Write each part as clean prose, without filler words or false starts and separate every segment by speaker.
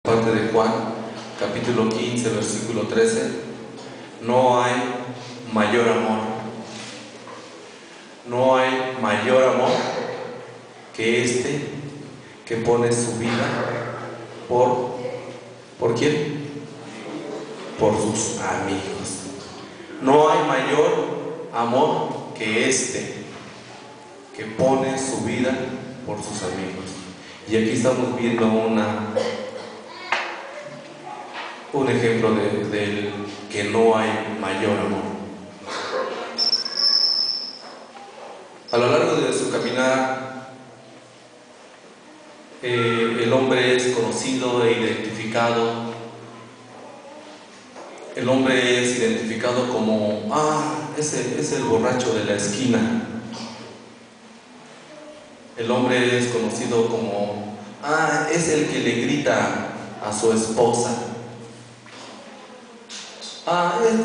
Speaker 1: Parte de Juan, capítulo 15, versículo 13. No hay mayor amor. No hay mayor amor que este que pone su vida ¿por quién? Por sus amigos. No hay mayor amor que este que pone su vida por sus amigos. Y aquí estamos viendo un ejemplo del que no hay mayor amor. A lo largo de su caminar, el hombre es conocido e identificado. El hombre es identificado como, es el borracho de la esquina. El hombre es conocido como, es el que le grita a su esposa.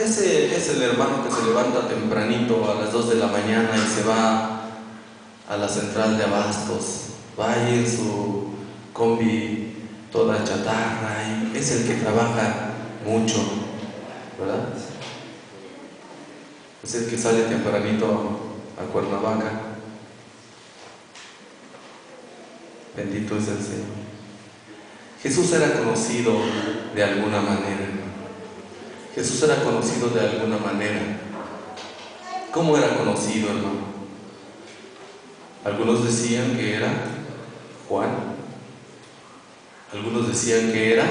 Speaker 1: Ese es el hermano que se levanta tempranito a las 2 de la mañana y se va a la central de abastos. Va ahí en su combi toda chatarra y es el que trabaja mucho, ¿verdad? Es el que sale tempranito a Cuernavaca. Bendito es el Señor. Jesús era conocido de alguna manera. Jesús era conocido de alguna manera. ¿Cómo era conocido, hermano? Algunos decían que era Juan. Algunos decían que era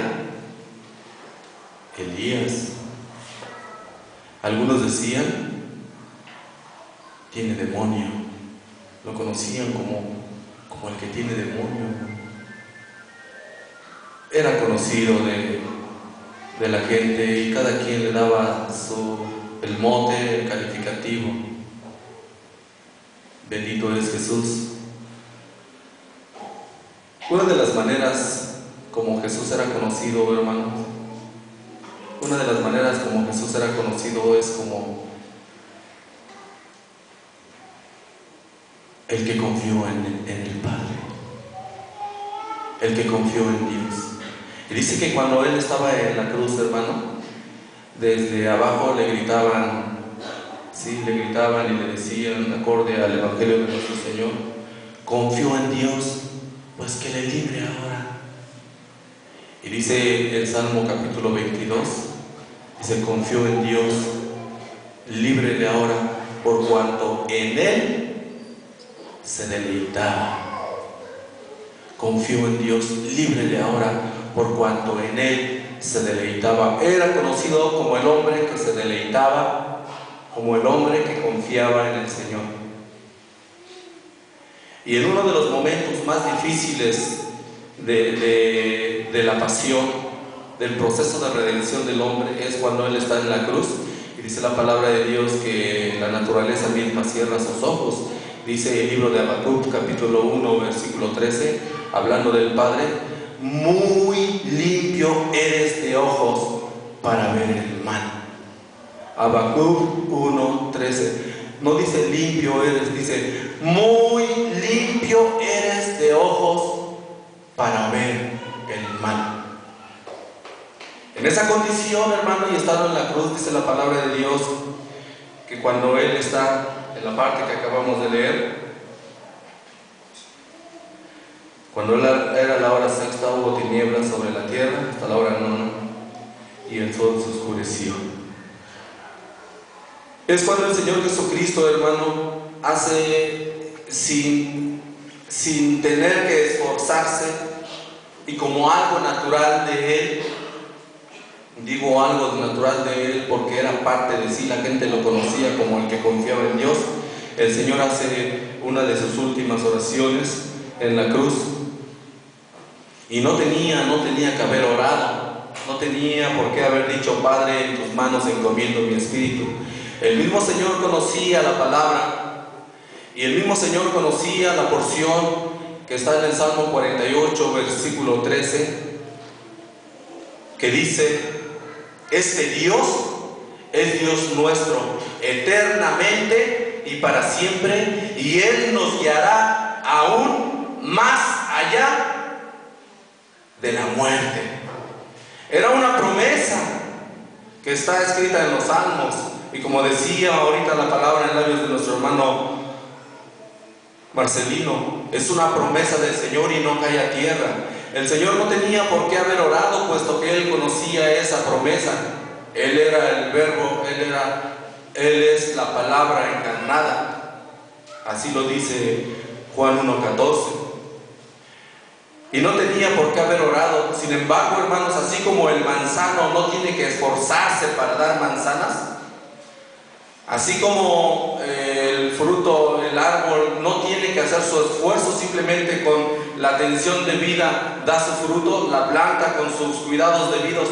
Speaker 1: Elías. Algunos decían, tiene demonio. Lo conocían como el que tiene demonio. Era conocido de la gente y cada quien le daba el mote, el calificativo. Bendito es Jesús. Una de las maneras como Jesús era conocido, hermanos, una de las maneras como Jesús era conocido es como el que confió en el Padre, el que confió en Dios. Y dice que cuando Él estaba en la cruz, hermano, desde abajo le gritaban, y le decían, acorde al Evangelio de nuestro Señor, confió en Dios, pues que le libre ahora. Y dice el Salmo capítulo 22, dice, confió en Dios, líbrele ahora, por cuanto en Él se deleitaba. Confió en Dios, líbrele ahora, por cuanto en Él se deleitaba. Era conocido como el hombre que se deleitaba, como el hombre que confiaba en el Señor. Y en uno de los momentos más difíciles de la pasión, del proceso de redención del hombre, es cuando Él está en la cruz. Y dice la palabra de Dios que la naturaleza misma cierra sus ojos. Dice el libro de Habacuc, capítulo 1, versículo 13, hablando del Padre, muy limpio eres de ojos para ver el mal. Habacuc 1, 13. No dice limpio eres, dice muy limpio eres de ojos para ver el mal. En esa condición, hermano, y estando en la cruz, dice la palabra de Dios que cuando Él está en la parte que acabamos de leer, cuando era la hora sexta, hubo tinieblas sobre la tierra hasta la hora nona y el sol se oscureció. Es cuando el Señor Jesucristo, hermano, hace sin tener que esforzarse y como algo natural de Él. Digo algo natural de Él porque era parte de sí, la gente lo conocía como el que confiaba en Dios. El Señor hace una de sus últimas oraciones en la cruz y no tenía que haber orado, no tenía por qué haber dicho, Padre, en tus manos encomiendo mi espíritu. El mismo Señor conocía la palabra y el mismo Señor conocía la porción que está en el Salmo 48, versículo 13, que dice, este Dios es Dios nuestro eternamente y para siempre, y Él nos guiará aún más allá de la muerte. Era una promesa que está escrita en los Salmos. Y como decía ahorita la palabra en labios de nuestro hermano Marcelino, es una promesa del Señor y no cae a tierra. El Señor no tenía por qué haber orado, puesto que Él conocía esa promesa. Él era el verbo, Él es la palabra encarnada. Así lo dice Juan 1:14. Y no tenía por qué haber orado. Sin embargo, hermanos, así como el manzano no tiene que esforzarse para dar manzanas, así como el fruto, el árbol no tiene que hacer su esfuerzo, simplemente con la atención debida da su fruto. La planta con sus cuidados debidos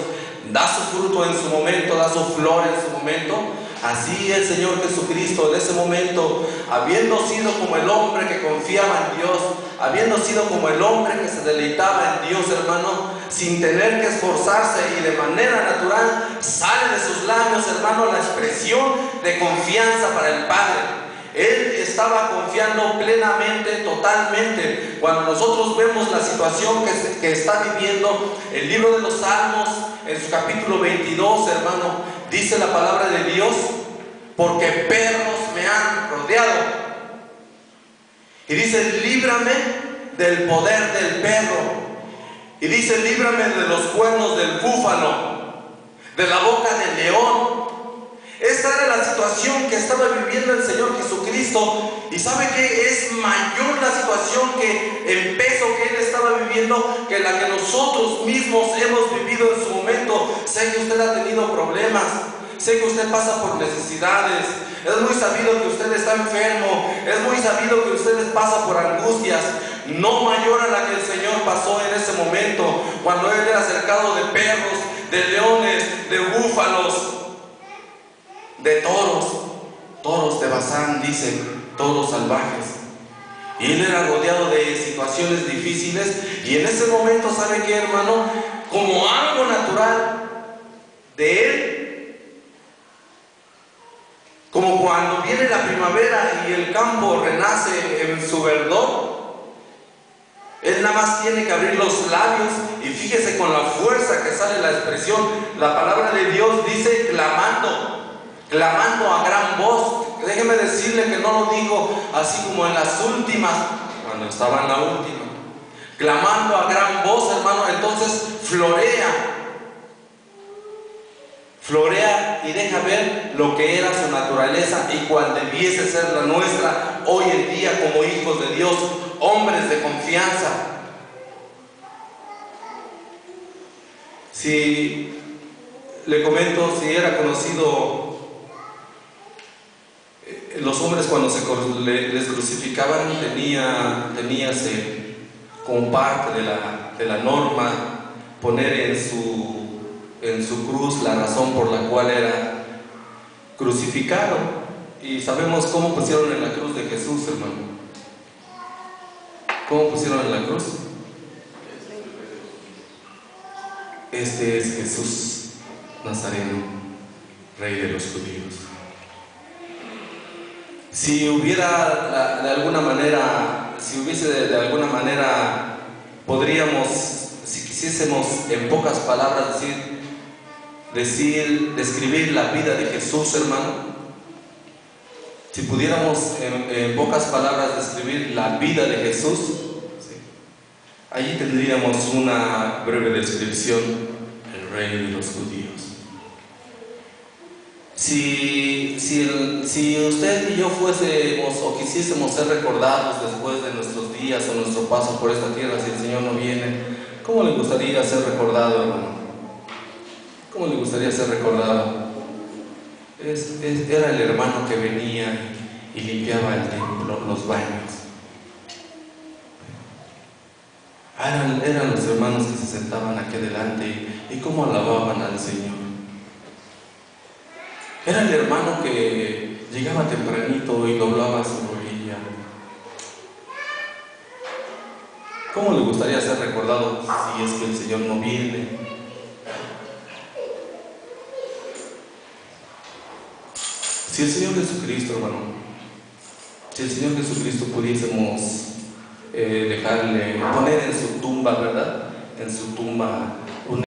Speaker 1: da su fruto en su momento, da su flor en su momento. Así el Señor Jesucristo en ese momento, habiendo sido como el hombre que confiaba en Dios, habiendo sido como el hombre que se deleitaba en Dios, hermano, sin tener que esforzarse, y de manera natural sale de sus labios, hermano, la expresión de confianza para el Padre. Él estaba confiando plenamente, totalmente. Cuando nosotros vemos la situación que está viviendo, el libro de los Salmos, en su capítulo 22, hermano, dice la palabra de Dios: porque perros me han rodeado. Y dice: líbrame del poder del perro. Y dice: líbrame de los cuernos del búfalo, de la boca del león. Esta era la situación que estaba viviendo el Señor Jesucristo. Y sabe que es mayor la situación en peso que Él estaba viviendo que la que nosotros mismos hemos vivido en su momento. Sé que usted ha tenido problemas, sé que usted pasa por necesidades, es muy sabido que usted está enfermo, es muy sabido que usted pasa por angustias, no mayor a la que el Señor pasó en ese momento, cuando Él era cercado de perros, de leones, de búfalos, de toros de Basán, dice, toros salvajes. Y Él era rodeado de situaciones difíciles. Y en ese momento, ¿sabe qué, hermano? Como algo natural de Él, como cuando viene la primavera y el campo renace en su verdor, Él nada más tiene que abrir los labios, y fíjese con la fuerza que sale la expresión. La palabra de Dios dice clamando a gran voz. Déjeme decirle que no lo digo así como en las últimas, cuando estaba en la última, clamando a gran voz, hermano. Entonces florea y deja ver lo que era su naturaleza y cuál debiese ser la nuestra hoy en día como hijos de Dios, hombres de confianza. Si le comento, si era conocido, los hombres cuando les crucificaban teníase como parte de la norma poner en su cruz la razón por la cual era crucificado. Y sabemos cómo pusieron en la cruz de Jesús, hermano. ¿Cómo pusieron en la cruz? Este es Jesús Nazareno, Rey de los judíos. Si hubiera de alguna manera, podríamos, si quisiésemos en pocas palabras describir la vida de Jesús, hermano, si pudiéramos en pocas palabras describir la vida de Jesús, ¿sí?, allí tendríamos una breve descripción: el Rey de los judíos. Si usted y yo fuésemos o quisiésemos ser recordados después de nuestros días o nuestro paso por esta tierra, si el Señor no viene, ¿cómo le gustaría ser recordado, hermano? ¿Cómo le gustaría ser recordado? Era el hermano que venía y limpiaba el templo, los baños. Eran los hermanos que se sentaban aquí adelante y cómo alababan al Señor. Era el hermano que llegaba tempranito y doblaba su rodilla. ¿Cómo le gustaría ser recordado si es que el Señor no viene? Si el Señor Jesucristo, hermano, si el Señor Jesucristo pudiésemos poner en su tumba, ¿verdad? En su tumba